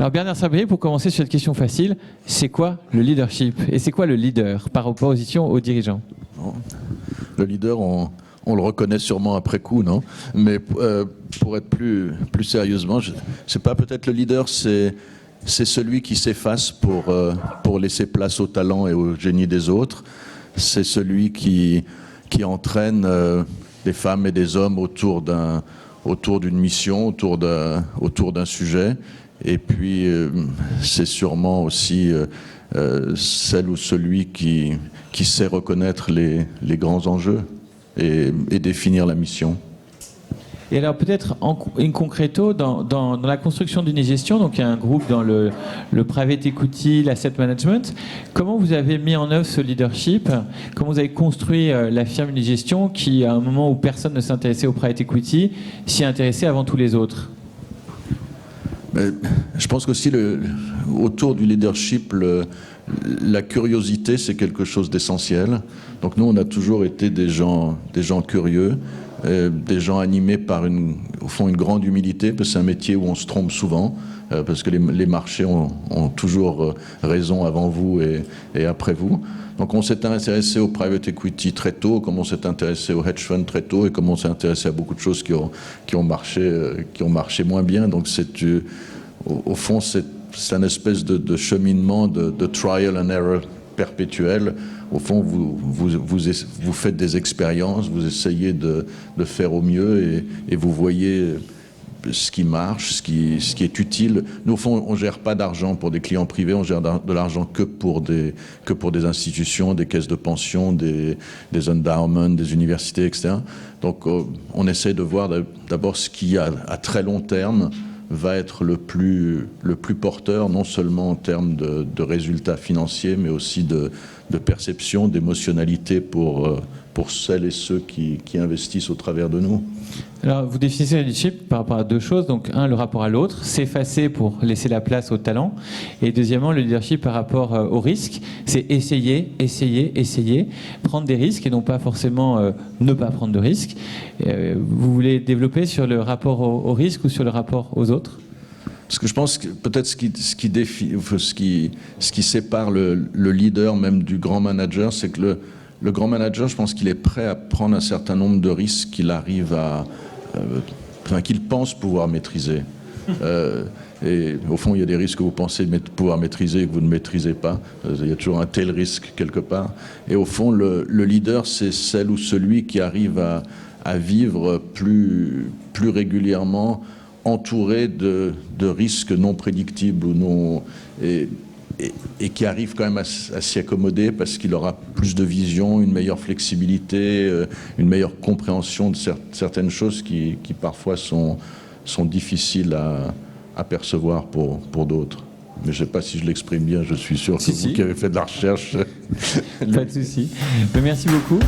Alors Bernard Sabrier, pour commencer sur cette question facile, c'est quoi le leadership? Et c'est quoi le leader par opposition aux dirigeants? Le leader, on le reconnaît sûrement après coup, non? Mais pour être plus sérieusement, je sais pas, peut-être le leader, c'est celui qui s'efface pour laisser place au talent et au génie des autres. C'est celui qui entraîne des femmes et des hommes autour d'une mission, autour d'un sujet. Et puis, c'est sûrement aussi celle ou celui qui sait reconnaître les grands enjeux et définir la mission. Et alors peut-être in concreto, dans la construction d'Unigestion, donc il y a un groupe dans le private equity, l'asset management, comment vous avez mis en œuvre ce leadership? Comment vous avez construit la firme Unigestion qui, à un moment où personne ne s'intéressait au private equity, s'y intéressait avant tous les autres? Mais je pense qu'aussi autour du leadership, la curiosité, c'est quelque chose d'essentiel. Donc nous, on a toujours été des gens curieux, des gens animés par au fond une grande humilité, parce que c'est un métier où on se trompe souvent, parce que les marchés ont toujours raison avant vous et après vous. Donc on s'est intéressé au private equity très tôt, comme on s'est intéressé au hedge fund très tôt, et comme on s'est intéressé à beaucoup de choses qui ont marché moins bien. Donc au fond, c'est un espèce de cheminement de trial and error perpétuel. Au fond, vous faites des expériences, vous essayez de faire au mieux et vous voyez ce qui marche, ce qui est utile. Nous, au fond, on ne gère pas d'argent pour des clients privés, on gère de l'argent que pour des institutions, des caisses de pension, des endowments, des universités, etc. Donc, on essaie de voir d'abord ce qui, à très long terme, va être le plus porteur, non seulement en termes de résultats financiers, mais aussi de perception, d'émotionnalité pour celles et ceux qui investissent au travers de nous. Alors, vous définissez le leadership par rapport à deux choses. Donc, un, le rapport à l'autre, s'effacer pour laisser la place au talent. Et deuxièmement, le leadership par rapport au risque, c'est essayer, prendre des risques et non pas forcément ne pas prendre de risques. Vous voulez développer sur le rapport au risque ou sur le rapport aux autres? Parce que je pense que peut-être ce qui sépare le leader même du grand manager, c'est que le grand manager, je pense qu'il est prêt à prendre un certain nombre de risques qu'il arrive qu'il pense pouvoir maîtriser. Et au fond, il y a des risques que vous pensez pouvoir maîtriser et que vous ne maîtrisez pas. Il y a toujours un tel risque quelque part. Et au fond, le leader, c'est celle ou celui qui arrive à vivre plus régulièrement entouré de risques non prédictibles ou non... Et qui arrive quand même à s'y accommoder parce qu'il aura plus de vision, une meilleure flexibilité, une meilleure compréhension de certaines choses qui parfois sont difficiles à percevoir pour d'autres. Mais je ne sais pas si je l'exprime bien, je suis sûr que vous qui avez fait de la recherche... Pas de souci. Merci beaucoup.